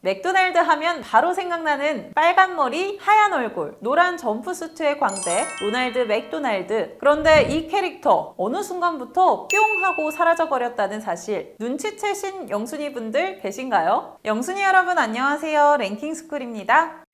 맥도날드 하면 바로 생각나는 빨간 머리, 하얀 얼굴, 노란 점프수트의 광대 로날드 맥도날드. 그런데 이 캐릭터 어느 순간부터 뿅 하고 사라져버렸다는 사실 눈치채신 영순이 분들 계신가요? 영순이 여러분 안녕하세요. 랭킹스쿨입니다.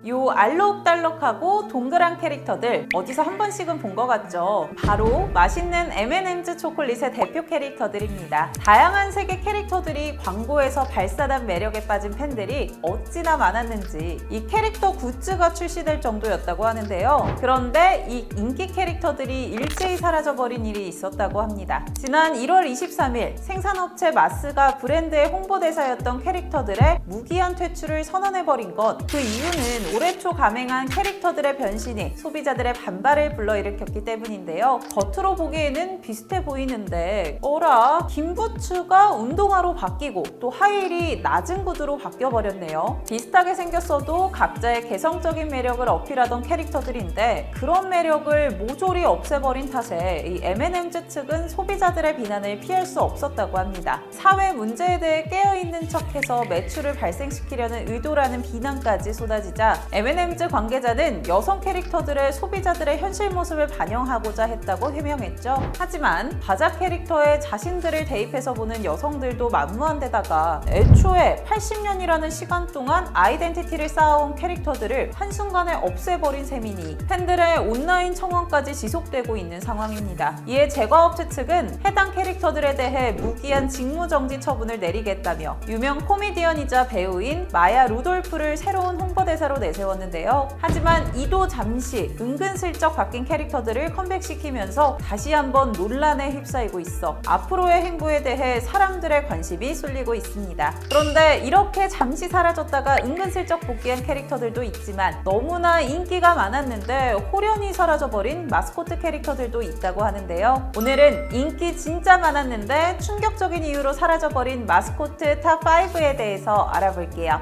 요 알록달록하고 동그란 캐릭터들 어디서 한 번씩은 본 것 같죠? 바로 맛있는 M&M's 초콜릿의 대표 캐릭터들입니다. 다양한 색의 캐릭터들이 광고에서 발산한 매력에 빠진 팬들이 어찌나 많았는지 이 캐릭터 굿즈가 출시될 정도였다고 하는데요. 그런데 이 인기 캐릭터들이 일제히 사라져버린 일이 있었다고 합니다. 지난 1월 23일 생산업체 마스가 브랜드의 홍보대사였던 캐릭터들의 무기한 퇴출을 선언해버린 것. 그 이유는 올해 초 감행한 캐릭터들의 변신이 소비자들의 반발을 불러일으켰기 때문인데요. 겉으로 보기에는 비슷해 보이는데 어라? 김부츠가 운동화로 바뀌고 또 하일이 낮은 구두로 바뀌어버렸네요. 비슷하게 생겼어도 각자의 개성적인 매력을 어필하던 캐릭터들인데 그런 매력을 모조리 없애버린 탓에 이 M&M's 측은 소비자들의 비난을 피할 수 없었다고 합니다. 사회 문제에 대해 깨어있는 척해서 매출을 발생시키려는 의도라는 비난까지 쏟아지자 M&M's 관계자는 여성 캐릭터들의 소비자들의 현실 모습을 반영하고자 했다고 해명했죠. 하지만 바자 캐릭터에 자신들을 대입해서 보는 여성들도 만무한 데다가 애초에 80년이라는 시간 동안 아이덴티티를 쌓아온 캐릭터들을 한순간에 없애버린 셈이니 팬들의 온라인 청원까지 지속되고 있는 상황입니다. 이에 제과업체 측은 해당 캐릭터들에 대해 무기한 직무정지 처분을 내리겠다며 유명 코미디언이자 배우인 마야 루돌프를 새로운 홍보대사로 내세웠는데요. 하지만 이도 잠시 은근슬쩍 바뀐 캐릭터들을 컴백시키면서 다시 한번 논란에 휩싸이고 있어 앞으로의 행보에 대해 사람들의 관심이 쏠리고 있습니다. 그런데 이렇게 잠시 사라졌다가 은근슬쩍 복귀한 캐릭터들도 있지만 너무나 인기가 많았는데 홀연히 사라져버린 마스코트 캐릭터들도 있다고 하는데요. 오늘은 인기 진짜 많았는데 충격적인 이유로 사라져버린 마스코트 탑5에 대해서 알아볼게요.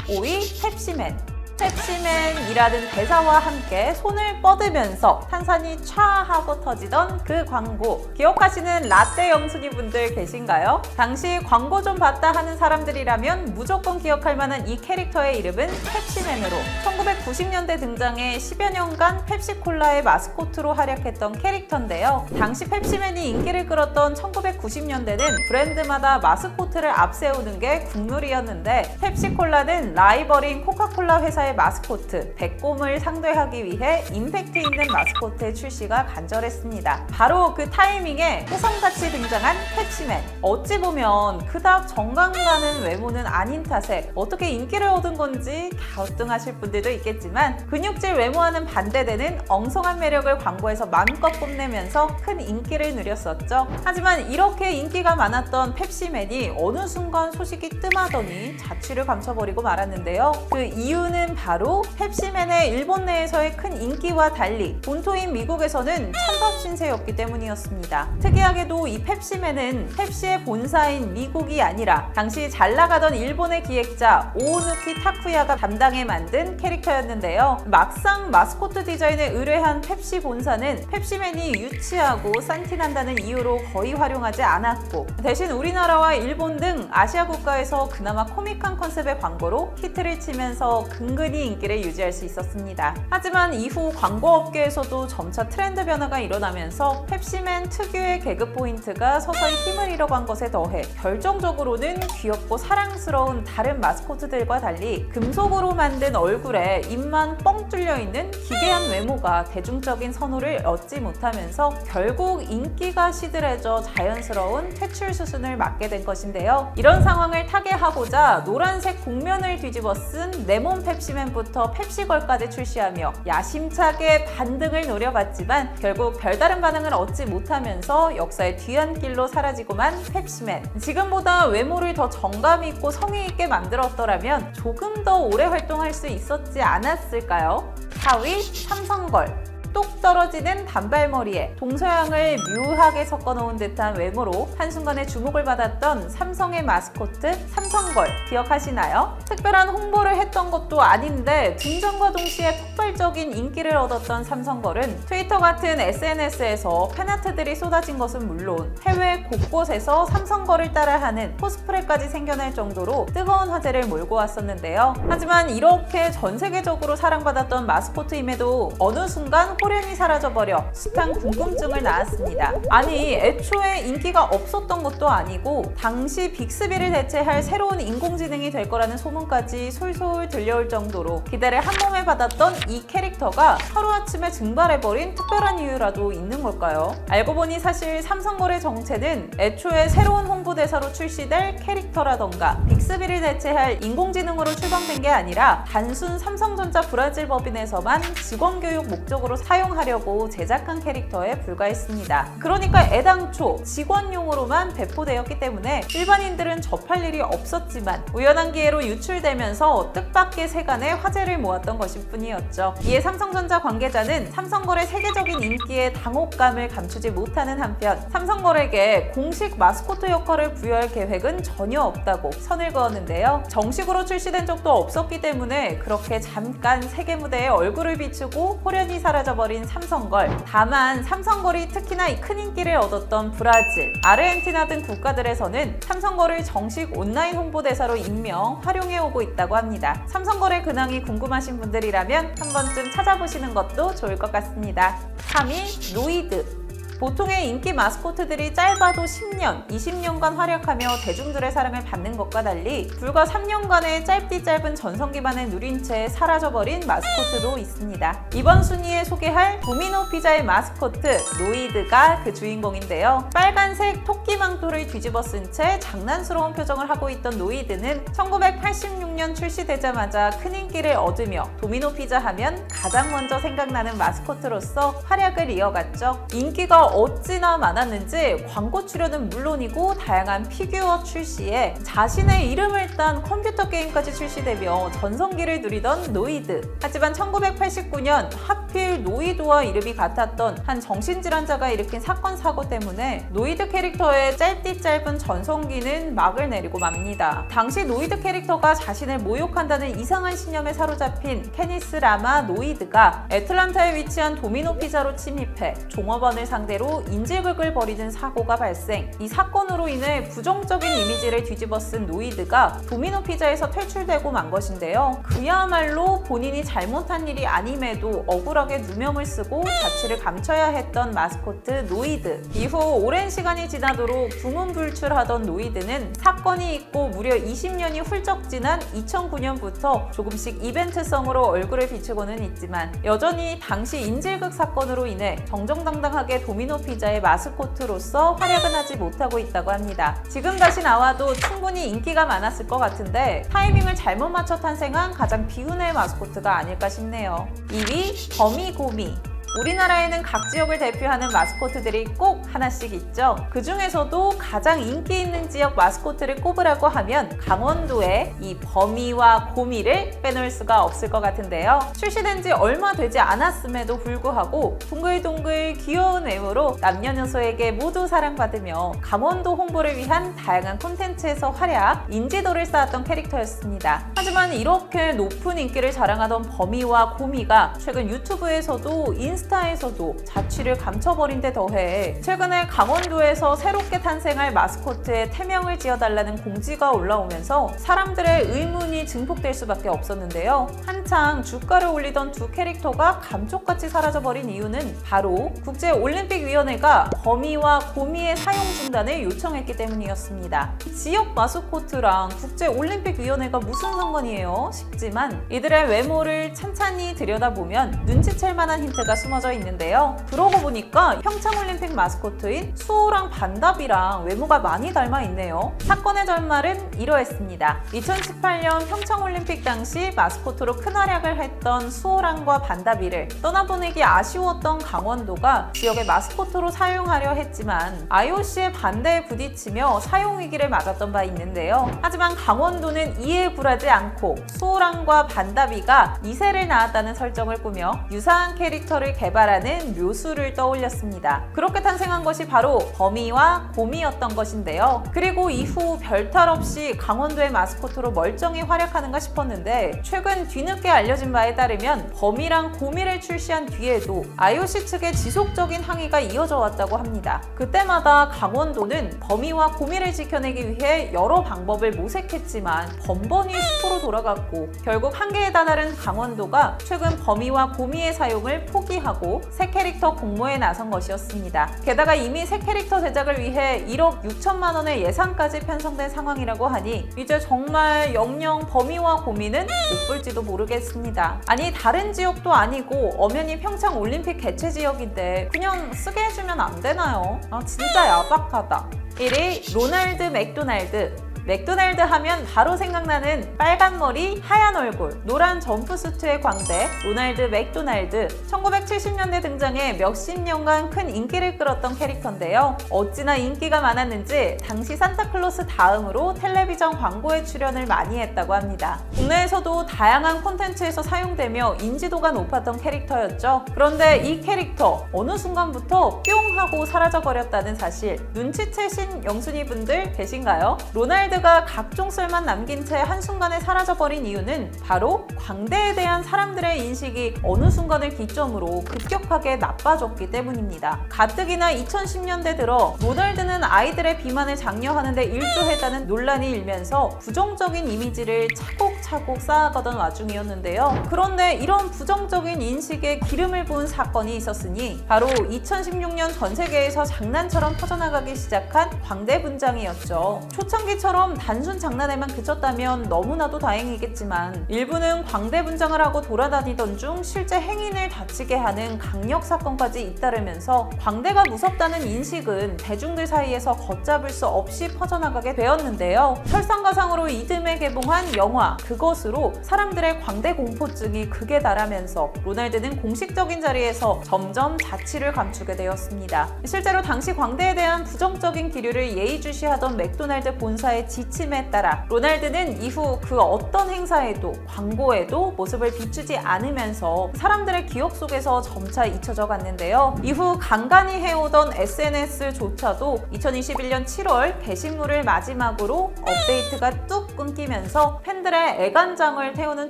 5위 펩시맨. 펩시맨이라는 대사와 함께 손을 뻗으면서 탄산이 촤 하고 터지던 그 광고 기억하시는 라떼 영순이 분들 계신가요? 당시 광고 좀 봤다 하는 사람들이라면 무조건 기억할 만한 이 캐릭터의 이름은 펩시맨으로 1990년대 등장해 10여 년간 펩시콜라의 마스코트로 활약했던 캐릭터인데요. 당시 펩시맨이 인기를 끌었던 1990년대는 브랜드마다 마스코트를 앞세우는 게 국룰이었는데 펩시콜라는 라이벌인 코카콜라 회사의 마스코트 백곰을 상대하기 위해 임팩트 있는 마스코트의 출시가 간절했습니다. 바로 그 타이밍에 호성같이 등장한 펩시맨. 어찌 보면 그닥 정감 가는 외모는 아닌 탓에 어떻게 인기를 얻은 건지 갸우뚱하실 분들도 있겠지만 근육질 외모와는 반대되는 엉성한 매력을 광고에서 마음껏 뽐내면서 큰 인기를 누렸었죠. 하지만 이렇게 인기가 많았던 펩시맨이 어느 순간 소식이 뜸하더니 자취를 감춰버리고 말았는데요. 그 이유는 바로 펩시맨의 일본 내에서의 큰 인기와 달리 본토인 미국에서는 찬밥 신세였기 때문이었습니다. 특이하게도 이 펩시맨은 펩시의 본사인 미국이 아니라 당시 잘 나가던 일본의 기획자 오오누키 타쿠야가 담당해 만든 캐릭터였는데요. 막상 마스코트 디자인에 의뢰한 펩시 본사는 펩시맨이 유치하고 싼티난다는 이유로 거의 활용하지 않았고 대신 우리나라와 일본 등 아시아 국가에서 그나마 코믹한 컨셉의 광고로 히트를 치면서 근근히 인기를 유지할 수 있었습니다. 하지만 이후 광고업계에서도 점차 트렌드 변화가 일어나면서 펩시맨 특유의 개그 포인트가 서서히 힘을 잃어간 것에 더해 결정적으로는 귀엽고 사랑스러운 다른 마스코트들과 달리 금속으로 만든 얼굴에 입만 뻥 뚫려있는 기괴한 외모가 대중적인 선호를 얻지 못하면서 결국 인기가 시들해져 자연스러운 퇴출 수순을 맞게 된 것인데요. 이런 상황을 타개하고자 노란색 복면을 뒤집어 쓴 레몬 펩시맨부터 펩시걸까지 출시하며 야심차게 반등을 노려봤지만 결국 별다른 반응을 얻지 못하면서 역사의 뒤안길로 사라지고만 펩시맨. 지금보다 외모를 더 정감 있고 성의 있게 만들었더라면 조금 더 오래 활동할 수 있었지 않았을까요? 4위 삼성걸. 똑 떨어지는 단발머리에 동서양을 묘하게 섞어놓은 듯한 외모로 한순간에 주목을 받았던 삼성의 마스코트 삼성걸 기억하시나요? 특별한 홍보를 했던 것도 아닌데 등장과 동시에 폭발적인 인기를 얻었던 삼성걸은 트위터 같은 SNS에서 팬아트들이 쏟아진 것은 물론 해외 곳곳에서 삼성걸을 따라하는 코스프레까지 생겨날 정도로 뜨거운 화제를 몰고 왔었는데요. 하지만 이렇게 전 세계적으로 사랑받았던 마스코트임에도 어느 순간 호련히 사라져버려 숱한 궁금증을 낳았습니다. 아니, 애초에 인기가 없었던 것도 아니고 당시 빅스비를 대체할 새로운 인공지능이 될 거라는 소문까지 솔솔 들려올 정도로 기대를 한몸에 받았던 이 캐릭터가 하루아침에 증발해버린 특별한 이유라도 있는 걸까요? 알고 보니 사실 삼성걸의 정체는 애초에 새로운 홍보대사로 출시될 캐릭터라던가 빅스비를 대체할 인공지능으로 출범된 게 아니라 단순 삼성전자 브라질 법인에서만 직원 교육 목적으로 사용하려고 제작한 캐릭터에 불과했습니다. 그러니까 애당초 직원용으로만 배포되었기 때문에 일반인들은 접할 일이 없었지만 우연한 기회로 유출되면서 뜻밖의 세간에 화제를 모았던 것일 뿐이었죠. 이에 삼성전자 관계자는 삼성걸의 세계적인 인기에 당혹감을 감추지 못하는 한편 삼성걸에게 공식 마스코트 역할을 부여할 계획은 전혀 없다고 선을 그었는데요. 정식으로 출시된 적도 없었기 때문에 그렇게 잠깐 세계 무대에 얼굴을 비추고 호련히 사라져버린 삼성걸. 다만 삼성걸이 특히나 큰 인기를 얻었던 브라질, 아르헨티나 등 국가들에서는 삼성걸을 정식 온라인 홍보대사로 임명, 활용해오고 있다고 합니다. 삼성걸의 근황이 궁금하신 분들이라면 한 번쯤 찾아보시는 것도 좋을 것 같습니다. 3위 노이드. 보통의 인기 마스코트들이 짧아도 10년, 20년간 활약하며 대중들의 사랑을 받는 것과 달리 불과 3년간의 짧디 짧은 전성 기반을 누린 채 사라져버린 마스코트도 있습니다. 이번 순위에 소개할 도미노 피자의 마스코트 노이드가 그 주인공인데요. 빨간색 토끼 망토를 뒤집어 쓴 채 장난스러운 표정을 하고 있던 노이드는 1986년 출시되자마자 큰 인기를 얻으며 도미노 피자 하면 가장 먼저 생각나는 마스코트로서 활약을 이어갔죠. 인기가 어찌나 많았는지 광고 출연은 물론이고 다양한 피규어 출시에 자신의 이름을 딴 컴퓨터 게임까지 출시되며 전성기를 누리던 노이드. 하지만 1989년 하필 노이드와 이름이 같았던 한 정신질환자가 일으킨 사건 사고 때문에 노이드 캐릭터의 짧디 짧은 전성기는 막을 내리고 맙니다. 당시 노이드 캐릭터가 자신을 모욕한다는 이상한 신념에 사로잡힌 케니스 라마 노이드가 애틀란타에 위치한 도미노 피자로 침입해 종업원을 상대로 인질극을 벌이는 사고가 발생. 이 사건으로 인해 부정적인 이미지를 뒤집어 쓴 노이드가 도미노 피자에서 퇴출되고 만 것인데요. 그야말로 본인이 잘못한 일이 아님에도 억울하게 누명을 쓰고 자취를 감춰야 했던 마스코트 노이드. 이후 오랜 시간이 지나도록 두문불출하던 노이드는 사건이 있고 무려 20년이 훌쩍 지난 2009년부터 조금씩 이벤트성으로 얼굴을 비추고는 있지만 여전히 당시 인질극 사건으로 인해 정정당당하게 도미노 피자의 마스코트로서 활약은 하지 못하고 있다고 합니다. 지금 다시 나와도 충분히 인기가 많았을 것 같은데 타이밍을 잘못 맞춰 탄생한 가장 비운의 마스코트가 아닐까 싶네요. 2위 거미고미. 우리나라에는 각 지역을 대표하는 마스코트들이 꼭 하나씩 있죠. 그 중에서도 가장 인기 있는 지역 마스코트를 꼽으라고 하면 강원도의 이 범이와 고미를 빼놓을 수가 없을 것 같은데요. 출시된 지 얼마 되지 않았음에도 불구하고 동글동글 귀여운 외모로 남녀노소에게 모두 사랑받으며 강원도 홍보를 위한 다양한 콘텐츠에서 활약, 인지도를 쌓았던 캐릭터였습니다. 하지만 이렇게 높은 인기를 자랑하던 범이와 고미가 최근 유튜브에서도 인스타에서도 자취를 감춰버린 데 더해 최근에 강원도에서 새롭게 탄생할 마스코트에 태명을 지어달라는 공지가 올라오면서 사람들의 의문이 증폭될 수밖에 없었는데요. 한창 주가를 올리던 두 캐릭터가 감쪽같이 사라져버린 이유는 바로 국제올림픽위원회가 범이와 고미의 사용 중단을 요청했기 때문이었습니다. 지역 마스코트랑 국제올림픽위원회가 무슨 상관이에요? 싶지만 이들의 외모를 찬찬히 들여다보면 눈치챌 만한 힌트가 숨어져 있는데요. 그러고 보니까 평창올림픽 마스코트인 수호랑 반답이랑 외모가 많이 닮아 있네요. 사건의 결말은 이러했습니다. 2018년 평창올림픽 당시 마스코트로 큰 활약을 했던 수호랑과 반다비를 떠나보내기 아쉬웠던 강원도가 지역의 마스코트로 사용하려 했지만 IOC의 반대에 부딪히며 사용 위기를 맞았던 바 있는데요. 하지만 강원도는 이에 굴하지 않고 수호랑과 반다비가 2세를 낳았다는 설정을 꾸며 유사한 캐릭터를 개발하는 묘수를 떠올렸습니다. 그렇게 탄생한 것이 바로 범이와 곰이었던 것인데요. 그리고 이후 별탈 없이 강원도의 마스코트로 멀쩡히 활약하는가 싶었는데 최근 뒤늦게 알려진 바에 따르면 범이랑 곰이를 출시한 뒤에도 IOC 측의 지속적인 항의가 이어져 왔다고 합니다. 그때마다 강원도는 범이와 곰이를 지켜내기 위해 여러 방법을 모색했지만 번번이 수포로 돌아갔고 결국 한계에 다다른 강원도가 최근 범이와 곰이의 사용을 포기하고 새 캐릭터 공모에 나선 것이었습니다. 게다가 이미 새 캐릭터 제작을 위해 1억 6천만 원의 예산까지 편성된 상황이라고 하니 이제 정말 영영 범이와 곰이는 못 볼지도 모르겠습니다. 아니 다른 지역도 아니고 엄연히 평창 올림픽 개최 지역인데 그냥 쓰게 해주면 안 되나요? 아 진짜 야박하다. 1위 로날드 맥도날드. 맥도날드 하면 바로 생각나는 빨간 머리, 하얀 얼굴, 노란 점프수트의 광대 로날드 맥도날드. 1970년대 등장해 몇십 년간 큰 인기를 끌었던 캐릭터인데요. 어찌나 인기가 많았는지 당시 산타클로스 다음으로 텔레비전 광고에 출연을 많이 했다고 합니다. 국내에서도 다양한 콘텐츠에서 사용되며 인지도가 높았던 캐릭터였죠. 그런데 이 캐릭터 어느 순간부터 뿅 하고 사라져버렸다는 사실 눈치채신 영순이분들 계신가요? 로날드 가 각종 썰만 남긴 채 한순간에 사라져버린 이유는 바로 광대에 대한 사람들의 인식이 어느 순간을 기점으로 급격하게 나빠졌기 때문입니다. 가뜩이나 2010년대 들어 로널드는 아이들의 비만을 장려하는 데 일조했다는 논란이 일면서 부정적인 이미지를 차곡차곡 쌓아가던 와중이었는데요. 그런데 이런 부정적인 인식에 기름을 부은 사건이 있었으니 바로 2016년 전 세계에서 장난처럼 퍼져나가기 시작한 광대 분장이었죠. 초창기처럼 단순 장난에만 그쳤다면 너무나도 다행이겠지만 일부는 광대 분장을 하고 돌아다니던 중 실제 행인을 다치게 하는 강력 사건까지 잇따르면서 광대가 무섭다는 인식은 대중들 사이에서 걷잡을 수 없이 퍼져나가게 되었는데요. 설상가상으로 이듬해 개봉한 영화 그것으로 사람들의 광대 공포증이 극에 달하면서 로날드는 공식적인 자리에서 점점 자취를 감추게 되었습니다. 실제로 당시 광대에 대한 부정적인 기류를 예의주시하던 맥도날드 본사의 지침에 따라 로날드는 이후 그 어떤 행사에도 광고에도 모습을 비추지 않으면서 사람들의 기억 속에서 점차 잊혀져 갔는데요. 이후 간간히 해오던 SNS조차도 2021년 7월 게시물을 마지막으로 업데이트가 뚝 끊기면서 팬들의 애간장을 태우는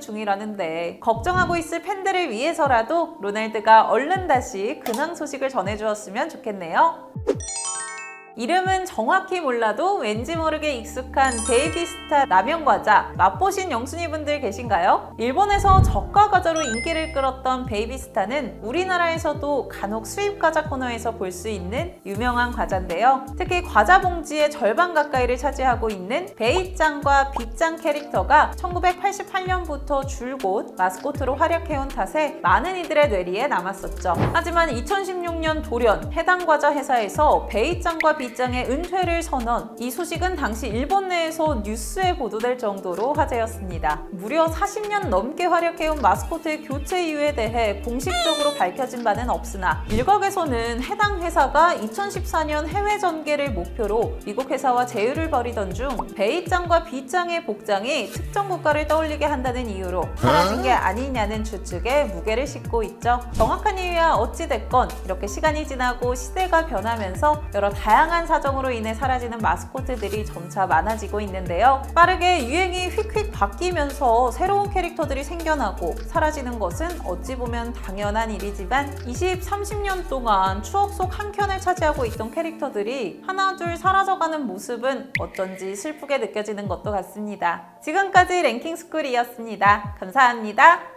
중이라는데 걱정하고 있을 팬들을 위해서라도 로날드가 얼른 다시 근황 소식을 전해주었으면 좋겠네요. 이름은 정확히 몰라도 왠지 모르게 익숙한 베이비스타 라면 과자 맛보신 영순이분들 계신가요? 일본에서 저가 과자로 인기를 끌었던 베이비스타는 우리나라에서도 간혹 수입 과자 코너에서 볼 수 있는 유명한 과자인데요. 특히 과자 봉지의 절반 가까이를 차지하고 있는 베이짱과 비짱 캐릭터가 1988년부터 줄곧 마스코트로 활약해온 탓에 많은 이들의 뇌리에 남았었죠. 하지만 2016년 돌연 해당 과자 회사에서 베이짱과 비짱의 은퇴를 선언. 이 소식은 당시 일본 내에서 뉴스에 보도될 정도로 화제였습니다. 무려 40년 넘게 활약해온 마스코트의 교체 이유에 대해 공식적으로 밝혀진 바는 없으나 일각에서는 해당 회사가 2014년 해외 전개를 목표로 미국 회사와 제휴를 벌이던 중 베이짱과 비짱의 복장이 특정 국가를 떠올리게 한다는 이유로 사라진 게 아니냐는 추측에 무게를 싣고 있죠. 정확한 이유야 어찌됐건 이렇게 시간이 지나고 시대가 변하면서 여러 다양한 사정으로 인해 사라지는 마스코트들이 점차 많아지고 있는데요. 빠르게 유행이 휙휙 바뀌면서 새로운 캐릭터들이 생겨나고 사라지는 것은 어찌 보면 당연한 일이지만 20, 30년 동안 추억 속 한 켠을 차지하고 있던 캐릭터들이 하나둘 사라져가는 모습은 어쩐지 슬프게 느껴지는 것도 같습니다. 지금까지 랭킹스쿨이었습니다. 감사합니다.